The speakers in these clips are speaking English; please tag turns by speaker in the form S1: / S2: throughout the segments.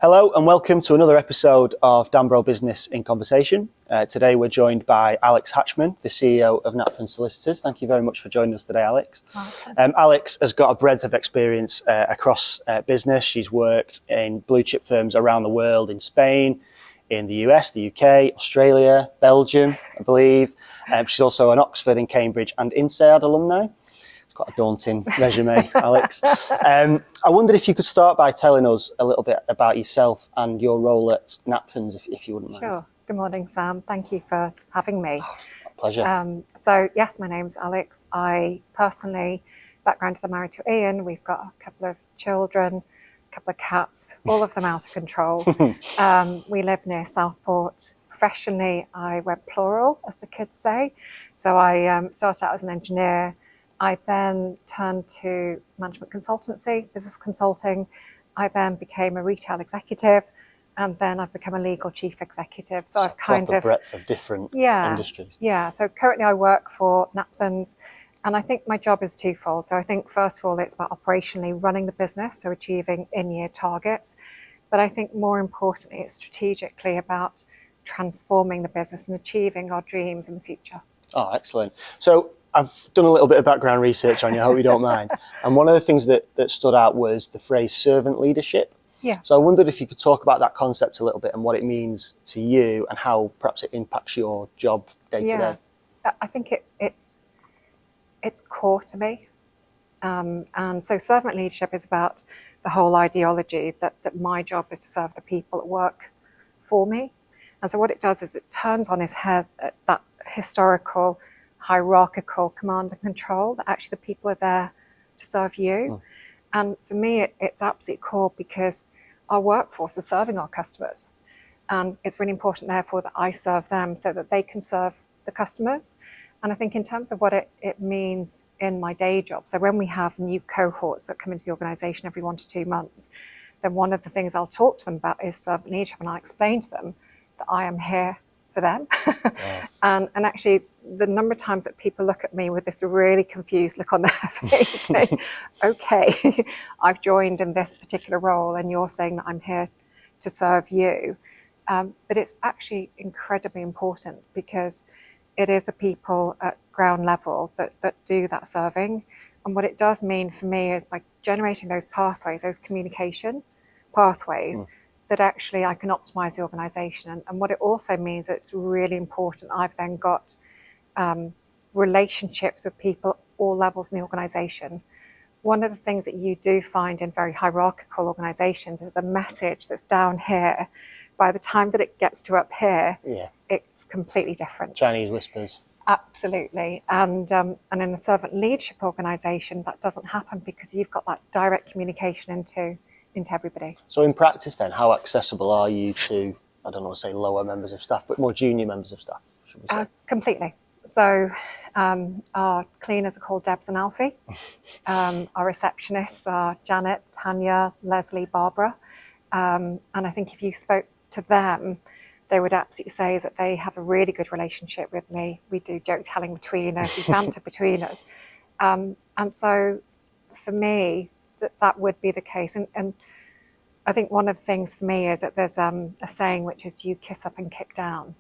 S1: Hello and welcome to another episode of Danbro Business in Conversation. Today we're joined by Alex Hatchman, the CEO of Napthens Solicitors. Thank you very much for joining us today, Alex. Alex has got a breadth of experience across business. She's worked in blue chip firms around the world, in Spain, in the US, the UK, Australia, Belgium, I believe. She's also an Oxford and Cambridge and INSEAD alumni. Quite a daunting resume, Alex. I wondered if you could start by telling us a little bit about yourself and your role at Napthens, if you wouldn't mind.
S2: Sure. Good morning, Sam. Thank you for having me.
S1: Pleasure.
S2: So, yes, my name's Alex. I personally, background is I'm married to Ian. We've got a couple of children, a couple of cats, all of them out of control. We live near Southport. Professionally, I went plural, as the kids say. So I started out as an engineer. I then turned to management consultancy, business consulting. I then became a retail executive, and then I've become a legal chief executive. So I've kind of
S1: breadth of different industries.
S2: Yeah. So currently I work for Napthens, and I think my job is twofold. So I think first of all, it's about operationally running the business, so achieving in-year targets. But I think more importantly, it's strategically about transforming the business and achieving our dreams in the future.
S1: Oh, excellent. So I've done a little bit of background research on you, I hope you don't mind. And one of the things that stood out was the phrase servant leadership.
S2: Yeah.
S1: So I wondered if you could talk about that concept a little bit and what it means to you and how perhaps it impacts your job day to day.
S2: I think it's core to me. And so servant leadership is about the whole ideology that my job is to serve the people that work for me. And so what it does is it turns on its head that historical hierarchical command and control, that actually the people are there to serve you. And for me, it's absolutely core because our workforce is serving our customers. And it's really important, therefore, that I serve them so that they can serve the customers. And I think in terms of what it means in my day job, so when we have new cohorts that come into the organisation every 1 to 2 months, then one of the things I'll talk to them about is servant leadership, and I explain to them that I am here for them. Wow. and actually the number of times that people look at me with this really confused look on their face saying, okay, I've joined in this particular role and you're saying that I'm here to serve you. But it's actually incredibly important because it is the people at ground level that do that serving. And what it does mean for me is by generating those pathways, those communication pathways, that actually I can optimize the organization. And what it also means that it's really important, I've then got relationships with people at all levels in the organization. One of the things that you do find in very hierarchical organizations is the message that's down here, by the time that it gets to up here, it's completely different.
S1: Chinese whispers.
S2: Absolutely. And in a servant leadership organization, that doesn't happen because you've got that direct communication into everybody.
S1: So in practice then, how accessible are you to, I don't want to say lower members of staff, but more junior members of staff, should we say?
S2: Completely. So our cleaners are called Debs and Alfie. Our receptionists are Janet, Tanya, Leslie, Barbara. And I think if you spoke to them, they would absolutely say that they have a really good relationship with me. We do joke telling between us, we banter between us. And so for me, that would be the case. And I think one of the things for me is that there's a saying which is, do you kiss up and kick down?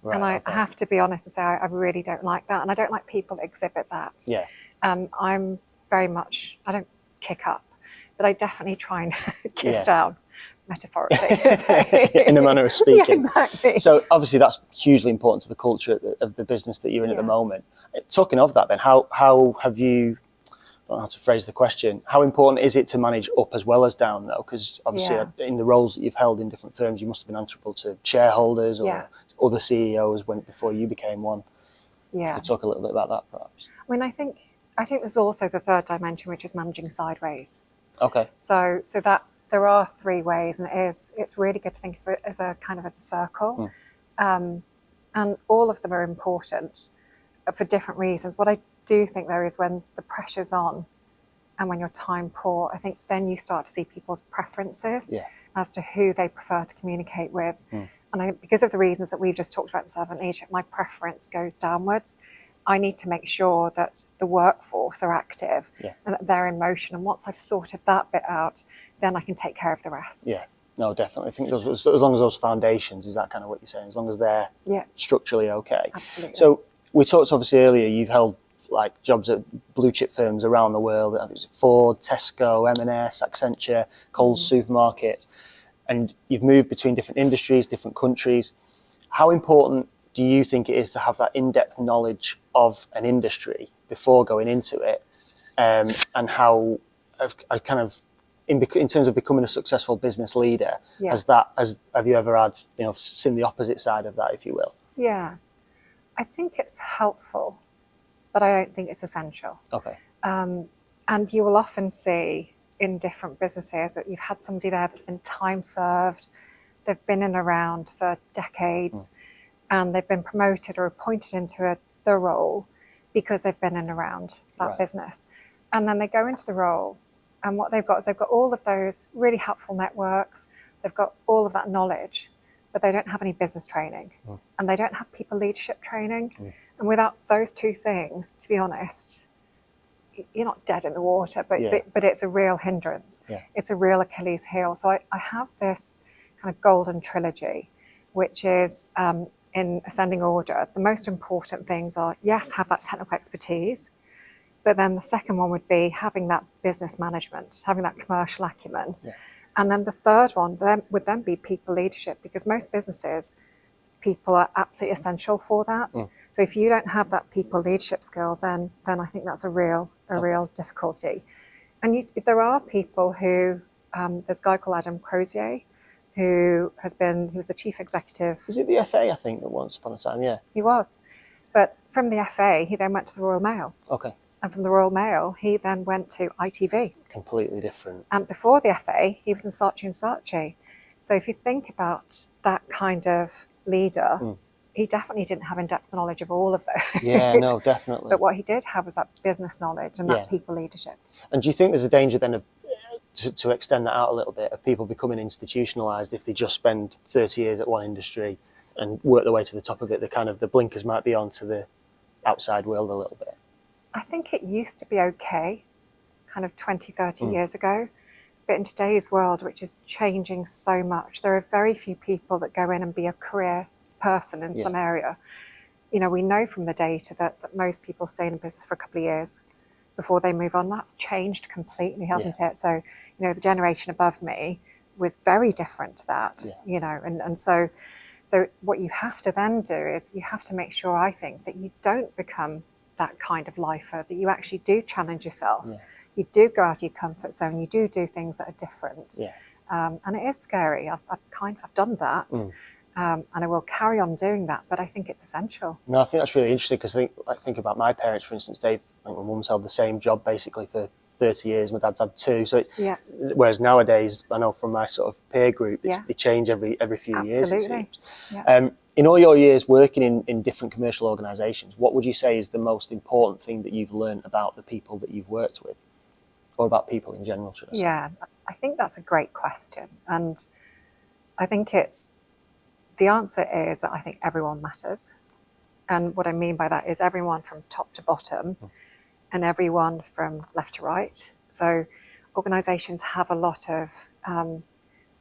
S2: Right, and I have to be honest and say I really don't like that. And I don't like people that exhibit that.
S1: Yeah.
S2: I'm very much, I don't kick up, but I definitely try and kiss down, metaphorically.
S1: In a manner of speaking.
S2: Yeah, exactly.
S1: So obviously that's hugely important to the culture of the business that you're in at the moment. Talking of that then, how have you, I don't know how to phrase the question, how important is it to manage up as well as down though? Because obviously in the roles that you've held in different firms, you must have been answerable to shareholders or other CEOs before you became one.
S2: Yeah.
S1: Could you talk a little bit about that perhaps?
S2: I mean, I think there's also the third dimension, which is managing sideways.
S1: Okay.
S2: So there are 3 ways, and it's really good to think of it as a kind of as a circle. And all of them are important for different reasons. What I do think though is when the pressure's on and when you're time poor, I think then you start to see people's preferences as to who they prefer to communicate with. And I think because of the reasons that we've just talked about in servant leadership, my preference goes downwards. I need to make sure that the workforce are active and that they're in motion. And once I've sorted that bit out, then I can take care of the rest.
S1: Yeah. No, definitely. I think those, as long as those foundations, is that kind of what you're saying? As long as they're structurally okay.
S2: Absolutely.
S1: So we talked obviously earlier. You've held like jobs at blue chip firms around the world. I think it was Ford, Tesco, M&S, Accenture, Coles Supermarket, and you've moved between different industries, different countries. How important do you think it is to have that in-depth knowledge of an industry before going into it, and how kind of in terms of becoming a successful business leader, have you ever had, seen the opposite side of that, if you will?
S2: Yeah, I think it's helpful, but I don't think it's essential.
S1: Okay.
S2: And you will often see in different businesses that you've had somebody there that's been time served, they've been in around for decades, and they've been promoted or appointed into the role because they've been in around that business. And then they go into the role, and what they've got is they've got all of those really helpful networks, they've got all of that knowledge, but they don't have any business training, and they don't have people leadership training. And without those two things, to be honest, you're not dead in the water, but it's a real hindrance. It's a real Achilles heel. So I have this kind of golden trilogy, which is in ascending order. The most important things are, yes, have that technical expertise, but then the second one would be having that business management, having that commercial acumen. And then the third one would then be people leadership, because most businesses, people are absolutely essential for that. So if you don't have that people leadership skill, then I think that's a real difficulty. And there are people who, there's a guy called Adam Crozier, who was the chief executive.
S1: Was it the FA, I think, that once upon a time? Yeah.
S2: He was. But from the FA, he then went to the Royal Mail.
S1: Okay.
S2: And from the Royal Mail, he then went to ITV.
S1: Completely different.
S2: And before the FA, he was in Saatchi & Saatchi. So if you think about that kind of leader, he definitely didn't have in-depth knowledge of all of those.
S1: Yeah, no, definitely.
S2: But what he did have was that business knowledge and that people leadership.
S1: And do you think there's a danger then of, to extend that out a little bit, of people becoming institutionalised if they just spend 30 years at one industry and work their way to the top of it? The blinkers might be on to the outside world a little bit.
S2: I think it used to be okay, kind of 20, 30 years ago. But in today's world, which is changing so much, there are very few people that go in and be a career person in some area. We know from the data that most people stay in a business for a couple of years before they move on. That's changed completely, hasn't it? So, the generation above me was very different to that, and so what you have to then do is you have to make sure, I think, that you don't become that kind of lifer, that you actually do challenge yourself. You do go out of your comfort zone, you do things that are different. And it is scary. I've done that. And I will carry on doing that, but I think it's essential.
S1: No, I think that's really interesting, because I think about my parents, for instance. My mum's held the same job basically for 30 years. My dad's had 2. So whereas nowadays, I know from my sort of peer group, they change every few years, it seems. In all your years working in different commercial organisations, what would you say is the most important thing that you've learned about the people that you've worked with, or about people in general, should I say?
S2: Yeah, I think that's a great question. And I think the answer is that I think everyone matters. And what I mean by that is everyone from top to bottom and everyone from left to right. So organisations have a lot of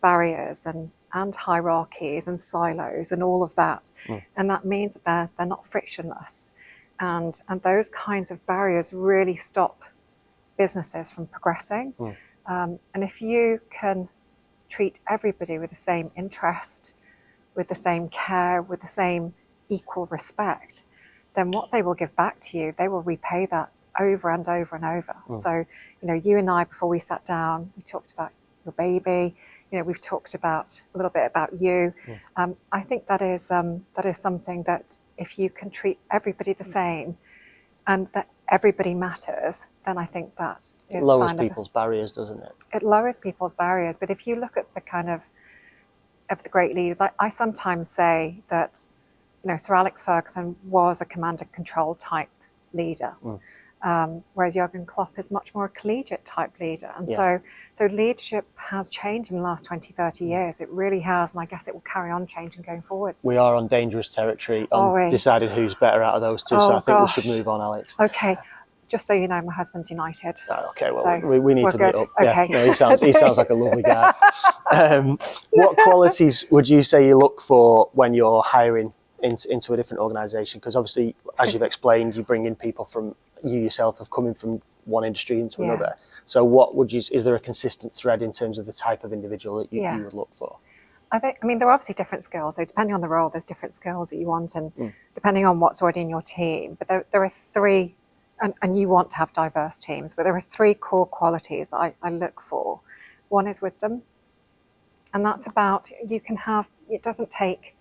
S2: barriers and hierarchies and silos and all of that. And that means that they're not frictionless. And those kinds of barriers really stop businesses from progressing. And if you can treat everybody with the same interest, with the same care, with the same equal respect, then what they will give back to you, they will repay that over and over and over. So, you and I, before we sat down, we talked about your baby. We've talked about a little bit about you. I think that is something that if you can treat everybody the same, and that everybody matters, then I think that is
S1: it lowers people's barriers, doesn't it?
S2: It lowers people's barriers. But if you look at the kind of the great leaders, I sometimes say that, Sir Alex Ferguson was a command and control type leader, whereas Jurgen Klopp is much more a collegiate type leader. And so leadership has changed in the last 20, 30 years. It really has, and I guess it will carry on changing going forwards.
S1: We are on dangerous territory on deciding who's better out of those two, so I think we should move on, Alex.
S2: Okay. just so you know, my husband's United.
S1: Okay, well,
S2: So
S1: we need
S2: we're
S1: to
S2: good.
S1: meet up.
S2: Okay.
S1: Yeah, no, he sounds like a lovely guy. What qualities would you say you look for when you're hiring into a different organisation? Because obviously, as you've explained, you bring in people from, you yourself have coming from one industry into another. So what would you, is there a consistent thread in terms of the type of individual that you would look for?
S2: I mean, there are obviously different skills. So depending on the role, there's different skills that you want, and depending on what's already in your team. But there are three, and you want to have diverse teams, but there are three core qualities I look for. One is wisdom. And that's about, you can have, it doesn't take,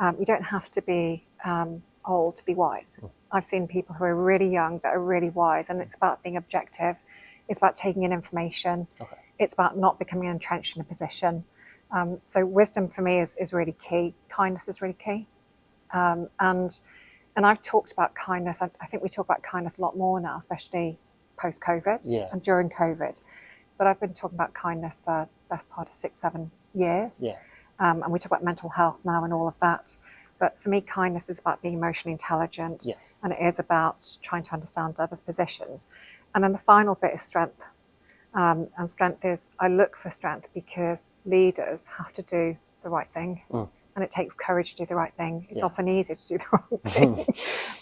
S2: you don't have to be old to be wise. I've seen people who are really young that are really wise, and it's about being objective. It's about taking in information. It's about not becoming entrenched in a position. So wisdom for me is really key. Kindness is really key. And I've talked about kindness. I think we talk about kindness a lot more now, especially post-COVID and during COVID. But I've been talking about kindness for the best part of 6-7 years. And we talk about mental health now and all of that. But for me, kindness is about being emotionally intelligent. And it is about trying to understand others' positions. And then the final bit is strength. And strength is, I look for strength because leaders have to do the right thing. And it takes courage to do the right thing. It's often easier to do the wrong thing.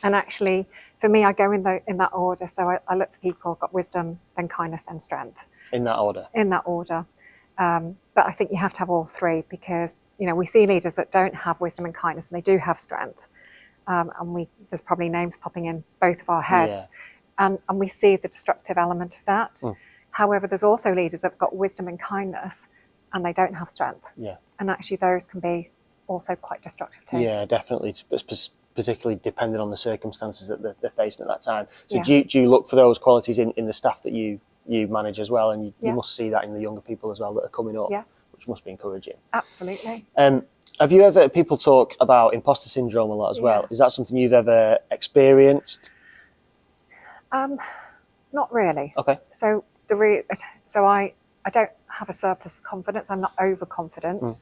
S2: And actually, for me, I go in that order. So I look for people who've got wisdom, then kindness, then strength.
S1: In that order?
S2: In that order. But I think you have to have all three because, you know, we see leaders that don't have wisdom and kindness, and they do have strength. And there's probably names popping in both of our heads. And we see the destructive element of that. However, there's also leaders that have got wisdom and kindness, and they don't have strength. And actually those can be also quite destructive too.
S1: Yeah, definitely, particularly depending on the circumstances that they're facing at that time. So do you look for those qualities in the staff that you manage as well? And you must see that in the younger people as well that are coming up, which must be encouraging.
S2: Absolutely.
S1: Have you ever, people talk about imposter syndrome a lot as well. Is that something you've ever experienced?
S2: Not really.
S1: Okay.
S2: So I don't have a surplus of confidence. I'm not overconfident,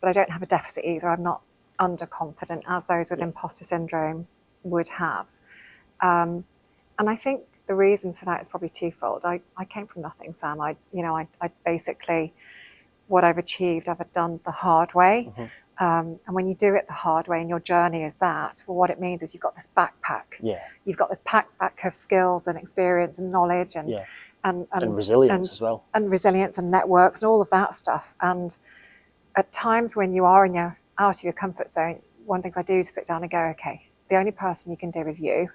S2: but I don't have a deficit either. I'm not underconfident, as those with imposter syndrome would have. And I think the reason for that is probably twofold. I came from nothing, Sam. I basically, what I've achieved, I've done the hard way. And when you do it the hard way and your journey is that, well, what it means is you've got this backpack. You've got this backpack of skills and experience and knowledge and
S1: resilience as well. And
S2: resilience and networks and all of that stuff. And at times when you are out of your comfort zone, one of the things I do is sit down and go, okay, the only person you can do is you,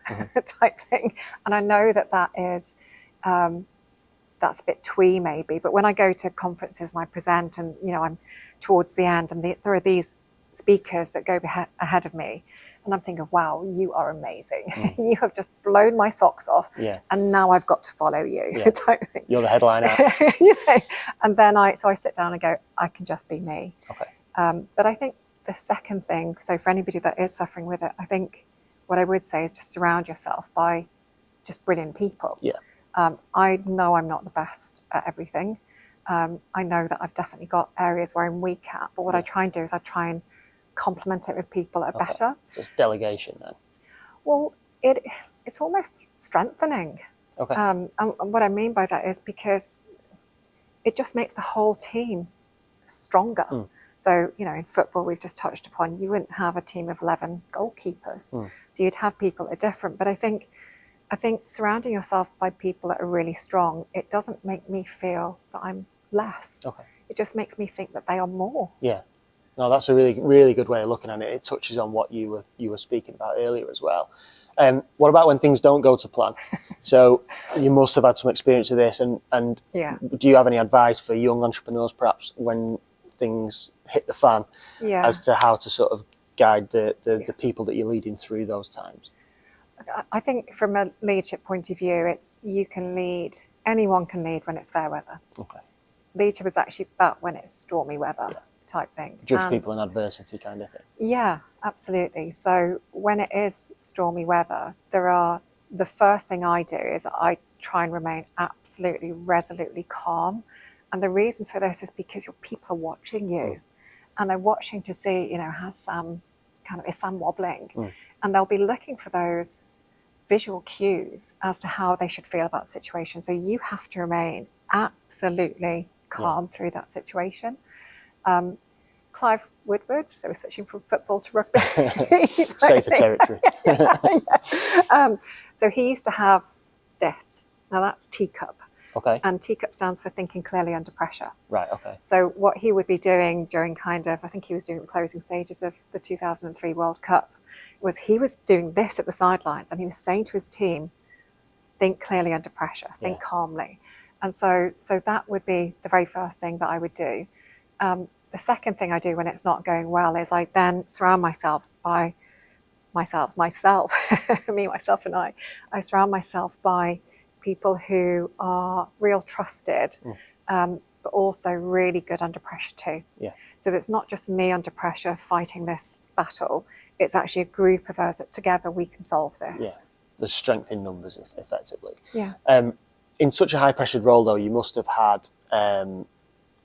S2: type thing. And I know that is, that's a bit twee maybe, but when I go to conferences and I present and, you know, I'm towards the end and there are these speakers that go ahead of me and I'm thinking, wow, you are amazing. You have just blown my socks off and now I've got to follow you, type thing.
S1: You're the headline act.
S2: And then I sit down and go, I can just be me. But I think the second thing, so for anybody that is suffering with it, I think what I would say is just surround yourself by just brilliant people. I know I'm not the best at everything. I know that I've definitely got areas where I'm weak at, but what I try and do is I try and complement it with people that are better.
S1: So it's delegation then?
S2: Well, it's almost strengthening. And what I mean by that is because it just makes the whole team stronger. So, you know, in football, we've just touched upon, you wouldn't have a team of 11 goalkeepers. So you'd have people that are different. But I think surrounding yourself by people that are really strong, it doesn't make me feel that I'm less. It just makes me think that they are more.
S1: No, that's a really, really good way of looking at it. It touches on what you were speaking about earlier as well. What about when things don't go to plan? So you must have had some experience of this, and do you have any advice for young entrepreneurs perhaps when things hit the fan as to how to sort of guide the people that you're leading through those times?
S2: I think from a leadership point of view, anyone can lead when it's fair weather. Leadership is actually about when it's stormy weather type thing.
S1: Judge people in adversity kind of thing.
S2: Yeah, absolutely. So when it is stormy weather, the first thing I do is I try and remain absolutely resolutely calm. And the reason for this is because your people are watching you and they're watching to see, you know, is Sam wobbling? And they'll be looking for those visual cues as to how they should feel about the situation. So you have to remain absolutely calm through that situation. Clive Woodward, so we're switching from football to rugby.
S1: Safer territory.
S2: So he used to have this. Now that's teacup.
S1: Okay.
S2: And teacup stands for thinking clearly under pressure.
S1: Right, okay.
S2: So what he would be doing during I think he was doing the closing stages of the 2003 World Cup, was he was doing this at the sidelines, and he was saying to his team, think clearly under pressure, think calmly. And so that would be the very first thing that I would do. The second thing I do when it's not going well is I then surround myself, me, myself and I surround myself by people who are real trusted, but also really good under pressure too.
S1: Yeah.
S2: So that it's not just me under pressure fighting this battle, it's actually a group of us that together we can solve this.
S1: Yeah, there's strength in numbers, effectively.
S2: Yeah.
S1: In such a high-pressured role, though, you must have had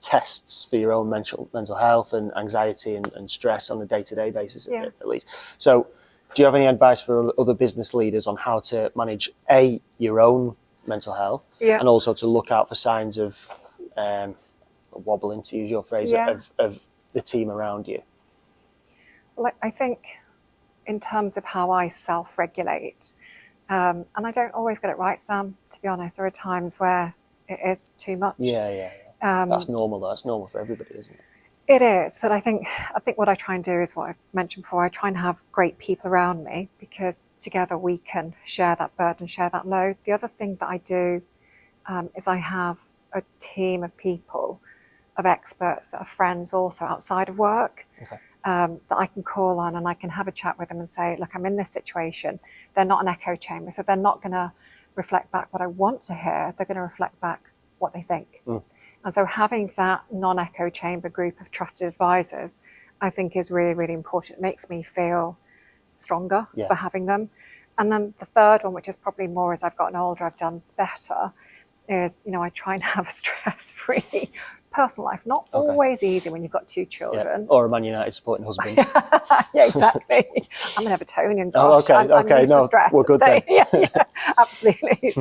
S1: tests for your own mental health and anxiety and stress on a day-to-day basis, at least. So do you have any advice for other business leaders on how to manage, your own mental health, and also to look out for signs of wobbling, to use your phrase, of the team around you?
S2: Well, I think in terms of how I self-regulate, and I don't always get it right, Sam, to be honest. There are times where it is too much.
S1: Yeah. That's normal, though. That's normal for everybody, isn't it?
S2: It is, but I think what I try and do is what I've mentioned before. I try and have great people around me, because together we can share that burden, share that load. The other thing that I do is I have a team of people, of experts that are friends also outside of work, that I can call on, and I can have a chat with them and say, look, I'm in this situation. They're not an echo chamber, so they're not going to reflect back what I want to hear. They're going to reflect back what they think. And so having that non-echo chamber group of trusted advisors, I think is really, really important. It makes me feel stronger for having them. And then the third one, which is probably more as I've gotten older, I've done better, is, I try and have a stress-free personal life. Not always easy when you've got two children.
S1: Yeah. Or a Man United supporting husband.
S2: Yeah, exactly. I'm an Evertonian, gosh. I'm used to stress.
S1: We're good then.
S2: Yeah, absolutely.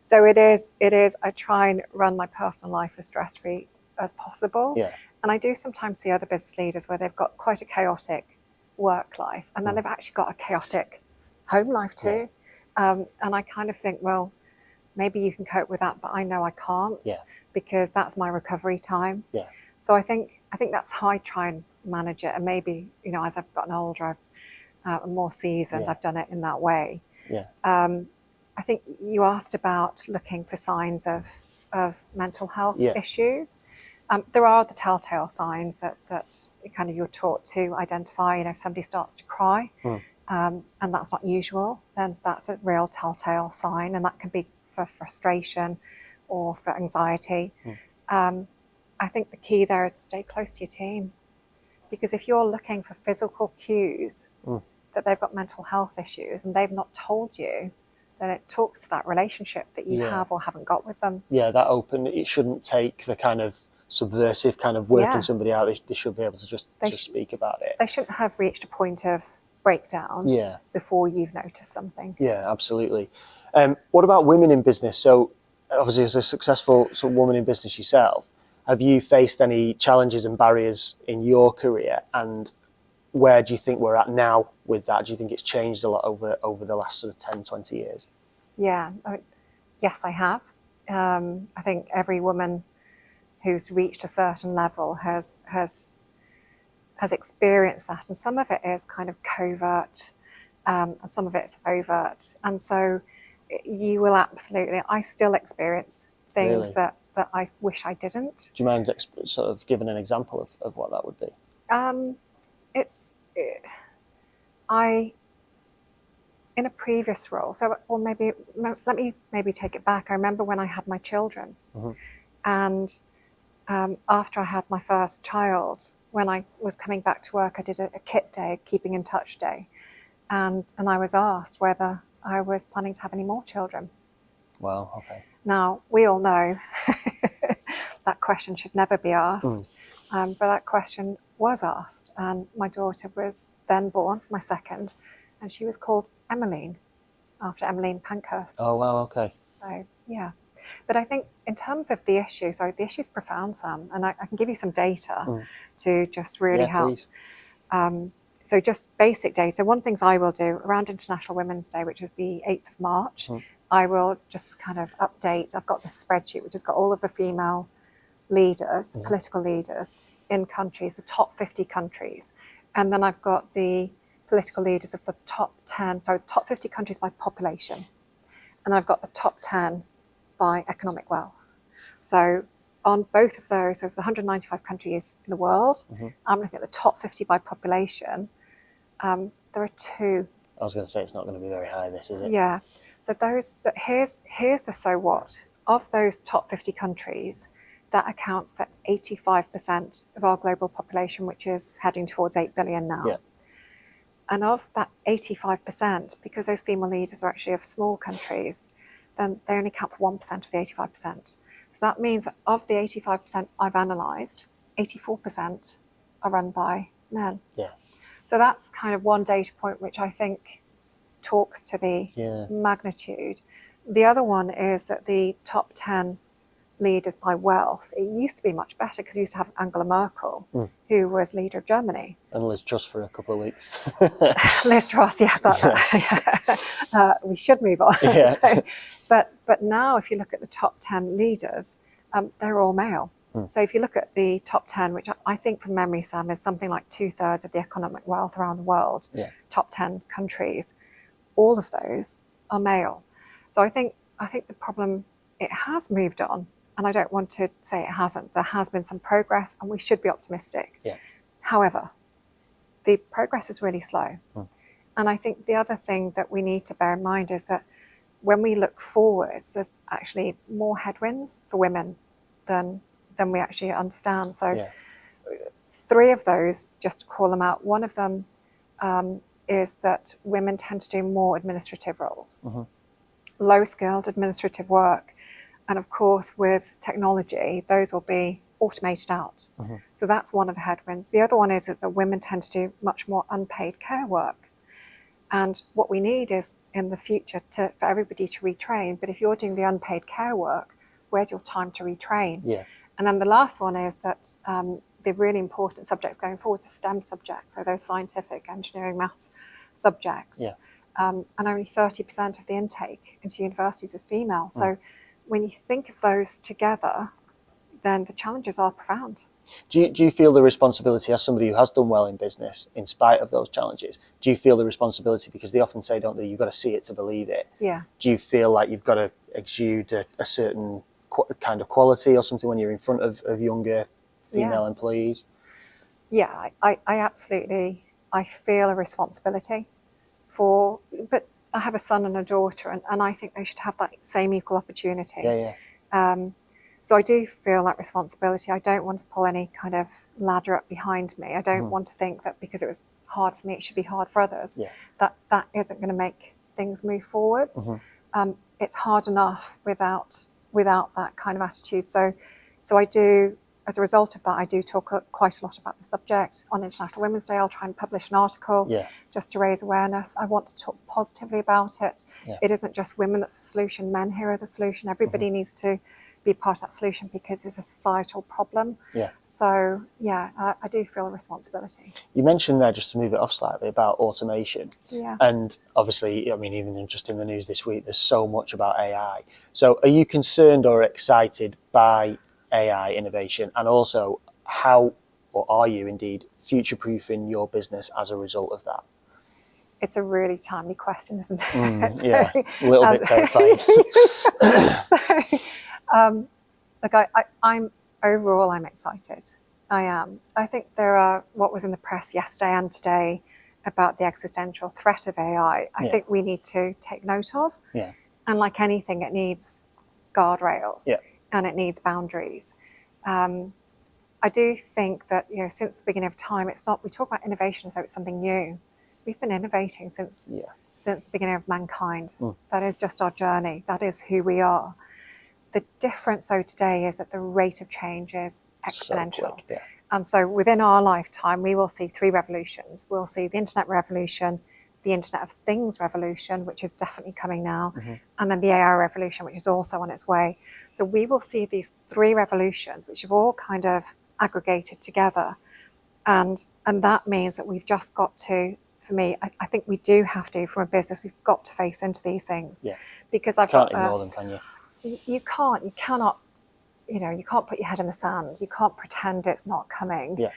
S2: So it is, I try and run my personal life as stress-free as possible.
S1: Yeah.
S2: And I do sometimes see other business leaders where they've got quite a chaotic work life, and then they've actually got a chaotic home life too. And I kind of think, well, maybe you can cope with that, but I know I can't, because that's my recovery time. Yeah. So I think that's how I try and manage it. And maybe, as I've gotten older, I'm more seasoned, I've done it in that way. Yeah. I think you asked about looking for signs of mental health issues. There are the telltale signs that kind of you're taught to identify. If somebody starts to cry, and that's not usual, then that's a real telltale sign, and that can be for frustration or for anxiety. I think the key there is stay close to your team, because if you're looking for physical cues that they've got mental health issues and they've not told you, then it talks to that relationship that you have or haven't got with them. Yeah, that open, it shouldn't take the kind of subversive kind of working somebody out. They should be able to just speak about it. They shouldn't have reached a point of breakdown before you've noticed something. Yeah, absolutely. What about women in business? So obviously as a successful woman in business yourself, have you faced any challenges and barriers in your career? And where do you think we're at now with that? Do you think it's changed a lot over the last sort of 10, 20 years? Yeah, yes, I have. I think every woman who's reached a certain level has experienced that. And some of it is kind of covert, and some of it's overt. And so you will absolutely, I still experience things that I wish I didn't. Do you mind sort of giving an example of what that would be? In a previous role, let me take it back. I remember when I had my children, and after I had my first child, when I was coming back to work, I did a kit day, keeping in touch day, and I was asked whether I was planning to have any more children. Wow, okay. Now, we all know that question should never be asked, but that question was asked, and my daughter was then born, my second, and she was called Emmeline. after Emmeline Pankhurst.
S1: Oh, wow, okay.
S2: So, yeah. But I think in terms of the issue, so the issue is profound, Sam, and I can give you some data to just really help. So just basic data. One of the things I will do around International Women's Day, which is the 8th of March, I will just kind of update. I've got this spreadsheet which has got all of the female leaders, political leaders in countries, the top 50 countries. And then I've got the political leaders of the top 10, sorry, the top 50 countries by population. And I've got the top 10 by economic wealth. So on both of those, so there's 195 countries in the world. I'm looking at the top 50 by population. There are two.
S1: I was going to say it's not going to be very high, this, is it?
S2: Yeah. So those, but here's the so what. Of those top 50 countries, that accounts for 85% of our global population, which is heading towards 8 billion now.
S1: Yeah.
S2: And of that 85%, because those female leaders are actually of small countries, then they only account for 1% of the 85%. So that means that of the 85% I've analysed, 84% are run by men.
S1: Yeah.
S2: So that's kind of one data point which I think talks to the magnitude. The other one is that the top 10 leaders by wealth, it used to be much better because we used to have Angela Merkel, who was leader of Germany.
S1: And Liz Truss for a couple of weeks.
S2: Liz Truss, yes, we should move on.
S1: Yeah.
S2: So, but now if you look at the top 10 leaders, they're all male. So if you look at the top 10, which I think from memory, Sam, is something like 2/3 of the economic wealth around the world, top 10 countries, all of those are male. So I think the problem, it has moved on. And I don't want to say it hasn't. There has been some progress and we should be optimistic.
S1: Yeah.
S2: However, the progress is really slow. And I think the other thing that we need to bear in mind is that when we look forwards, there's actually more headwinds for women than we actually understand. So 3 of those, just to call them out, one of them is that women tend to do more administrative roles, low-skilled administrative work. And of course, with technology, those will be automated out. So that's one of the headwinds. The other one is that the women tend to do much more unpaid care work. And what we need is in the future for everybody to retrain. But if you're doing the unpaid care work, where's your time to retrain? Yeah. And then the last one is that the really important subjects going forward are STEM subjects, so those scientific, engineering, maths subjects. Yeah. And only 30% of the intake into universities is female. So when you think of those together, then the challenges are profound.
S1: Do you feel the responsibility, as somebody who has done well in business, in spite of those challenges, do you feel the responsibility, because they often say, don't they, you've got to see it to believe it? Yeah. Do you feel like you've got to exude a certain kind of quality or something when you're in front of younger female employees?
S2: Yeah, I absolutely, I feel a responsibility but I have a son and a daughter, and I think they should have that same equal opportunity. Yeah. So I do feel that responsibility. I don't want to pull any kind of ladder up behind me. I don't want to think that because it was hard for me, it should be hard for others. Yeah. That isn't going to make things move forwards. It's hard enough without that kind of attitude. So I do, as a result of that, I do talk quite a lot about the subject. On International Women's Day, I'll try and publish an article just to raise awareness. I want to talk positively about it. Yeah. It isn't just women that's the solution. Men here are the solution. Everybody needs to be part of that solution because it's a societal problem. Yeah. So, I do feel a responsibility.
S1: You mentioned there, just to move it off slightly, about automation. Yeah. And obviously, I mean, even just in the news this week, there's so much about AI. So are you concerned or excited by AI innovation, and also how, or are you indeed, future-proofing your business as a result of that?
S2: It's a really timely question, isn't it?
S1: A little bit terrifying.
S2: I'm excited. I am. I think there are, what was in the press yesterday and today about the existential threat of AI, I think we need to take note of. Yeah. And like anything, it needs guardrails. Yeah. And it needs boundaries. I do think that, since the beginning of time, we talk about innovation as though it's something new. We've been innovating since the beginning of mankind. That is just our journey. That is who we are. The difference, though, today is that the rate of change is exponential. So quick, And so within our lifetime, we will see 3 revolutions. We'll see the internet revolution, the Internet of Things revolution, which is definitely coming now, and then the AI revolution, which is also on its way. So we will see these three revolutions, which have all kind of aggregated together. And that means that we've just got to, for me, I think we do have to, from a business, we've got to face into these things.
S1: Yeah.
S2: Because
S1: you can't ignore them, can you?
S2: You cannot, you can't put your head in the sand. You can't pretend it's not coming.
S1: Yeah.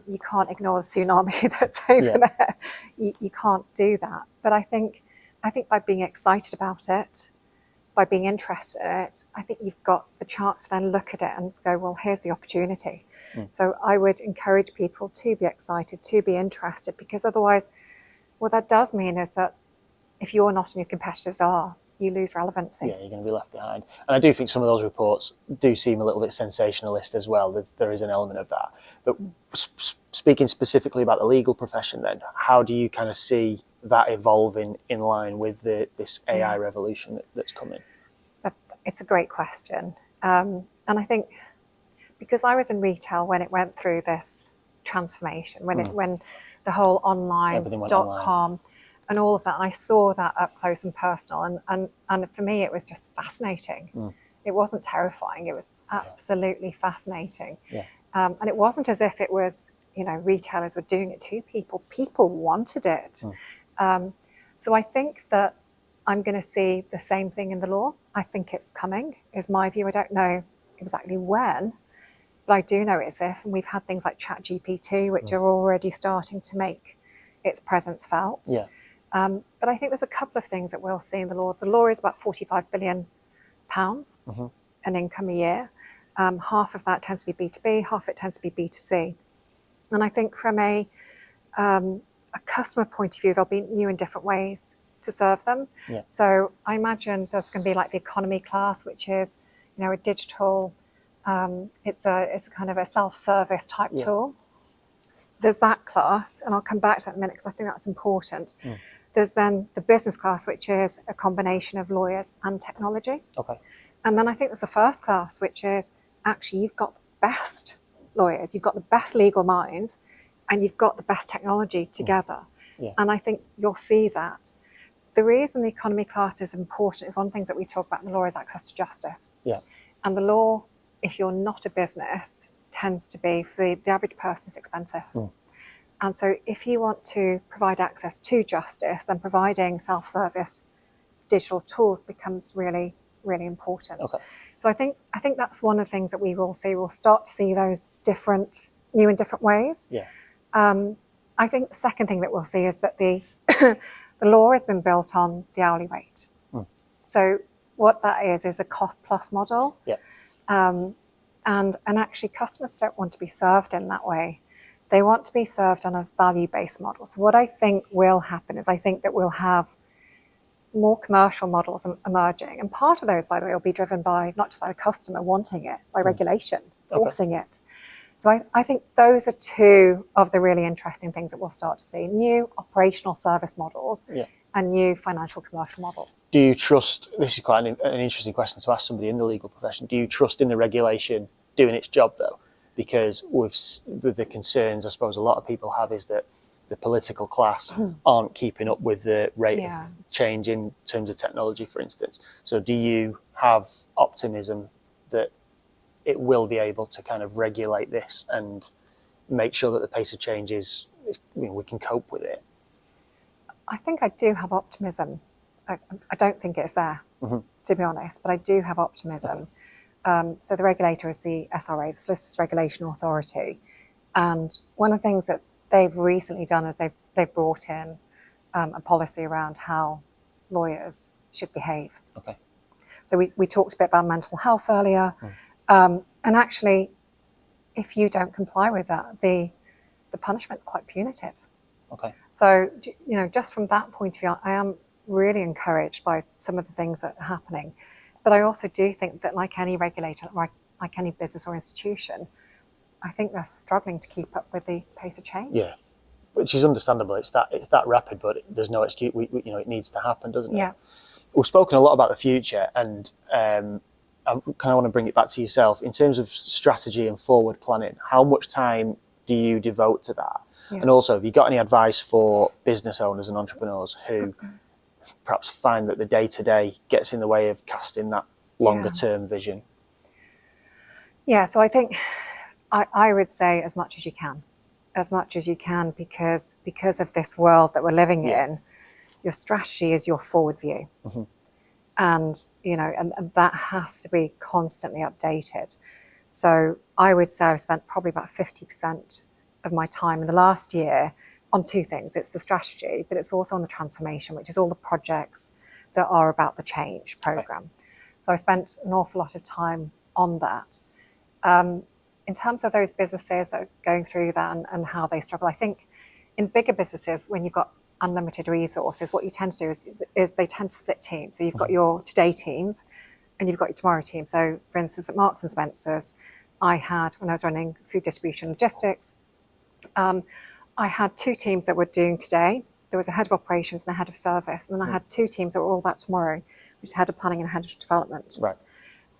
S2: You can't ignore the tsunami that's over there. You can't do that. But I think by being excited about it, by being interested in it, I think you've got the chance to then look at it and go, well, here's the opportunity. So I would encourage people to be excited, to be interested, because otherwise, what that does mean is that if you're not and your competitors are, you lose relevancy.
S1: Yeah, you're going to be left behind. And I do think some of those reports do seem a little bit sensationalist as well. There is an element of that. But speaking specifically about the legal profession then, how do you kind of see that evolving in line with this AI revolution that's coming?
S2: It's a great question. And I think because I was in retail when it went through this transformation, when the whole online .com and all of that, and I saw that up close and personal, and for me it was just fascinating. It wasn't terrifying, it was absolutely fascinating. And it wasn't as if it was, retailers were doing it to people. People wanted it. So I think that I'm going to see the same thing in the law. I think it's coming, is my view. I don't know exactly when, but I do know it's if, and we've had things like ChatGPT, which are already starting to make its presence felt. But I think there's a couple of things that we'll see in the law. The law is about £45 billion an income a year. Half of that tends to be B2B, half it tends to be B2C. And I think from a customer point of view, there'll be new and different ways to serve them. So I imagine there's going to be like the economy class, which is, a digital, it's a kind of a self-service type tool. There's that class, and I'll come back to that in a minute because I think that's important. There's then the business class, which is a combination of lawyers and technology. And then I think there's the first class, which is actually you've got the best lawyers, you've got the best legal minds, and you've got the best technology together. And I think you'll see that. The reason the economy class is important is one of the things that we talk about in the law is access to justice. And the law, if you're not a business, tends to be, for the average person, is expensive. And so if you want to provide access to justice, then providing self-service digital tools becomes really, really important. So I think that's one of the things that we will see. We'll start to see those new and different ways. I think the second thing that we'll see is that the law has been built on the hourly rate. So what that is a cost plus model. And actually customers don't want to be served in that way. They want to be served on a value-based model. So what I think will happen is I think that we'll have more commercial models emerging. And part of those, by the way, will be driven by not just by the customer wanting it, by regulation, forcing it. So I think those are two of the really interesting things that we'll start to see. New operational service models and new financial commercial models.
S1: Do you trust, this is quite an interesting question to ask somebody in the legal profession, do you trust in the regulation doing its job though? Because with the concerns I suppose a lot of people have is that the political class aren't keeping up with the rate of change in terms of technology, for instance. So do you have optimism that it will be able to kind of regulate this and make sure that the pace of change is we can cope with it?
S2: I think I do have optimism. I don't think it's there, to be honest, but I do have optimism. So the regulator is the SRA, the Solicitors Regulation Authority. And one of the things that they've recently done is they've brought in a policy around how lawyers should behave. So we talked a bit about mental health earlier. And actually, if you don't comply with that, the punishment's quite punitive. So, just from that point of view, I am really encouraged by some of the things that are happening. But I also do think that like any regulator, like any business or institution, I think they're struggling to keep up with the pace of change.
S1: Which is understandable. It's that rapid, but there's no excuse. It needs to happen, doesn't it? We've spoken a lot about the future, and I kind of want to bring it back to yourself in terms of strategy and forward planning. How much time do you devote to that? And also, have you got any advice for business owners and entrepreneurs who perhaps find that the day-to-day gets in the way of casting that longer-term vision?
S2: Yeah, so I think I would say as much as you can, because of this world that we're living in. Your strategy is your forward view. And, and that has to be constantly updated. So I would say I've spent probably about 50% of my time in the last year on two things. It's the strategy, but it's also on the transformation, which is all the projects that are about the change program. So I spent an awful lot of time on that. In terms of those businesses that are going through that and how they struggle, I think in bigger businesses, when you've got unlimited resources, what you tend to do is they tend to split teams. So you've got your today teams and you've got your tomorrow team. So for instance, at Marks and Spencer's, I had, when I was running food distribution logistics, I had two teams that were doing today. There was a head of operations and a head of service. And then I had two teams that were all about tomorrow, which is head of planning and head of development.
S1: Right.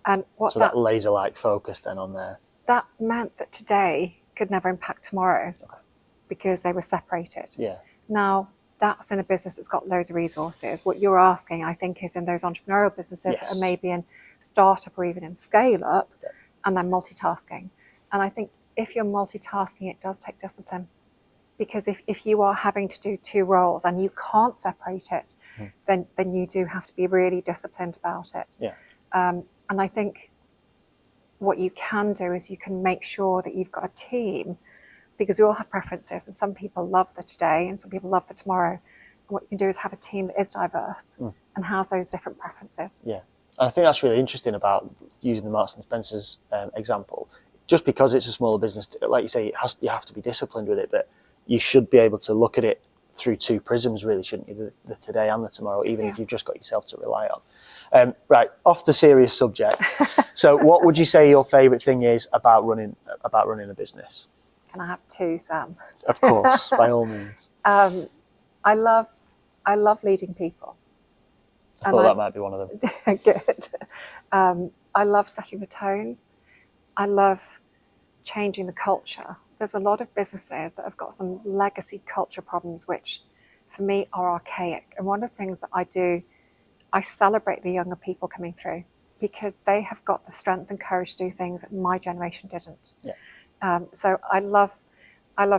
S2: And
S1: so that laser-like focus then on there.
S2: That meant that today could never impact tomorrow because they were separated.
S1: Yeah.
S2: Now, that's in a business that's got loads of resources. What you're asking, I think, is in those entrepreneurial businesses that are maybe in startup or even in scale-up, and then multitasking. And I think if you're multitasking, it does take discipline. Because if you are having to do two roles and you can't separate it, then you do have to be really disciplined about it.
S1: Yeah.
S2: And I think what you can do is you can make sure that you've got a team, because we all have preferences, and some people love the today and some people love the tomorrow. And what you can do is have a team that is diverse and has those different preferences.
S1: Yeah. And I think that's really interesting about using the Marks and Spencer's example. Just because it's a smaller business, like you say, you have to be disciplined with it, but you should be able to look at it through two prisms, really, shouldn't you? The today and the tomorrow, even if you've just got yourself to rely on. Right, off the serious subject. So what would you say your favourite thing is about running a business?
S2: Can I have two, Sam?
S1: Of course, by all means.
S2: I love leading people.
S1: I thought that might be one of them.
S2: Good. I love setting the tone. I love changing the culture. There's a lot of businesses that have got some legacy culture problems, which for me are archaic. And one of the things that I do, I celebrate the younger people coming through because they have got the strength and courage to do things that my generation didn't.
S1: Yeah.
S2: So I love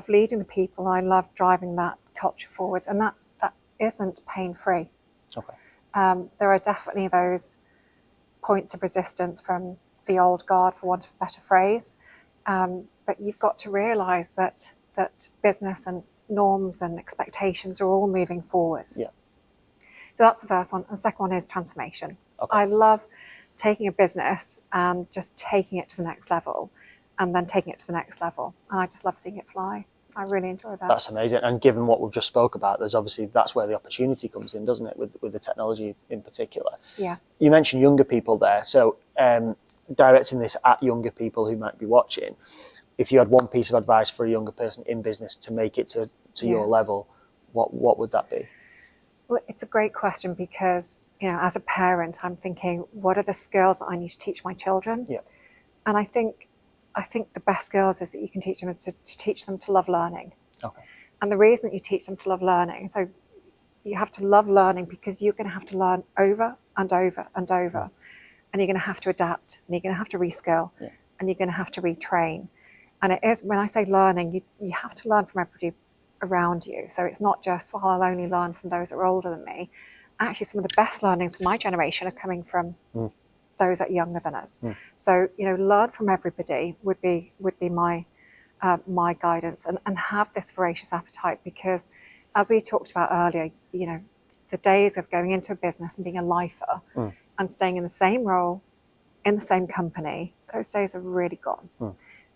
S2: leading the people. I love driving that culture forwards, and that isn't pain-free.
S1: Okay.
S2: There are definitely those points of resistance from the old guard, for want of a better phrase. But you've got to realise that business and norms and expectations are all moving forwards.
S1: Yeah.
S2: So that's the first one. And the second one is transformation.
S1: Okay.
S2: I love taking a business and just taking it to the next level, and then taking it to the next level. And I just love seeing it fly. I really enjoy that.
S1: That's amazing. And given what we've just spoke about, that's where the opportunity comes in, doesn't it, with the technology in particular?
S2: Yeah.
S1: You mentioned younger people there. So directing this at younger people who might be watching, if you had one piece of advice for a younger person in business to make it to your level, what would that be?
S2: Well, it's a great question because, as a parent, I'm thinking, what are the skills that I need to teach my children?
S1: Yeah.
S2: And I think the best skills is that you can teach them is to teach them to love learning.
S1: Okay.
S2: And the reason that you teach them to love learning, so you have to love learning because you're going to have to learn over and over and over. And you're going to have to adapt, and you're going to have to reskill, and you're going to have to retrain. And it is, when I say learning, you have to learn from everybody around you. So it's not just, well, I'll only learn from those that are older than me. Actually, some of the best learnings of my generation are coming from those that are younger than us. So, learn from everybody would be my guidance, and have this voracious appetite, because as we talked about earlier, the days of going into a business and being a lifer and staying in the same role, in the same company, those days are really gone.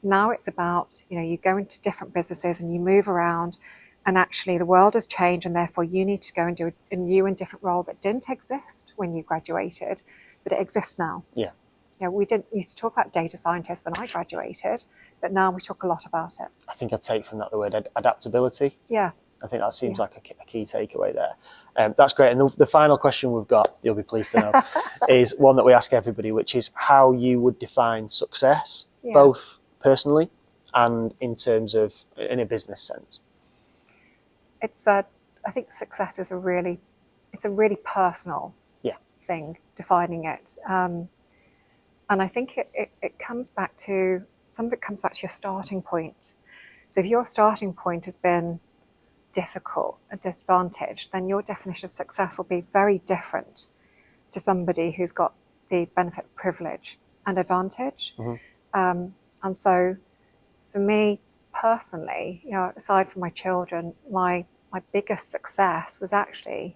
S2: Now it's about, you go into different businesses and you move around, and actually the world has changed, and therefore you need to go and do a new and different role that didn't exist when you graduated, but it exists now.
S1: Yeah.
S2: We didn't used to talk about data scientists when I graduated, but now we talk a lot about it.
S1: I think I'd take from that the word adaptability.
S2: Yeah.
S1: I think that seems like a key takeaway there. That's great. And the final question we've got, you'll be pleased to know, is one that we ask everybody, which is how you would define success, both personally and in terms of in a business sense.
S2: I think success is it's a really personal thing, defining it. And I think it comes back to, some of it comes back to your starting point. So if your starting point has been difficult, a disadvantage, then your definition of success will be very different to somebody who's got the benefit of privilege and advantage. And so for me personally, aside from my children, my biggest success was actually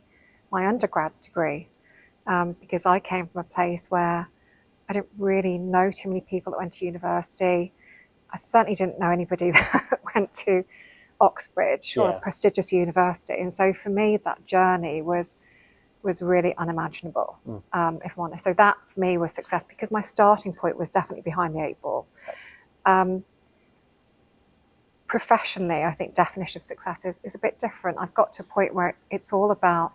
S2: my undergrad degree, because I came from a place where I didn't really know too many people that went to university. I certainly didn't know anybody that went to Oxbridge or a prestigious university. And so for me, that journey was really unimaginable, if I'm honest. So that for me was success, because my starting point was definitely behind the 8 ball. Professionally, I think definition of success is a bit different. I've got to a point where it's all about,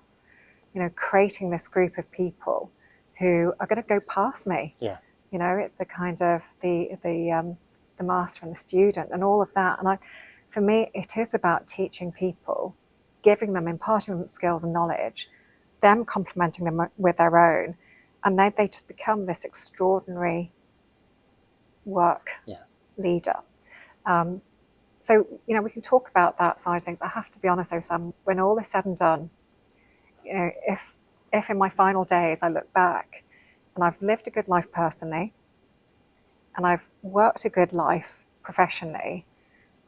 S2: creating this group of people who are going to go past me. It's the kind of the master and the student and all of that. And for me, it is about teaching people, giving them, imparting them skills and knowledge, them complementing them with their own, and they just become this extraordinary work leader. So, we can talk about that side of things. I have to be honest though, Sam, when all is said and done, if in my final days I look back and I've lived a good life personally, and I've worked a good life professionally,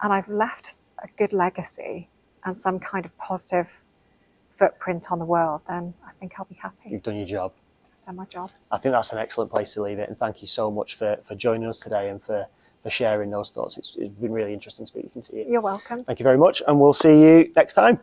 S2: and I've left a good legacy and some kind of positive footprint on the world, then I think I'll be happy.
S1: You've done your job.
S2: I've done my job.
S1: I think that's an excellent place to leave it. And thank you so much for joining us today and for sharing those thoughts. It's been really interesting speaking to you.
S2: You're welcome.
S1: Thank you very much. And we'll see you next time.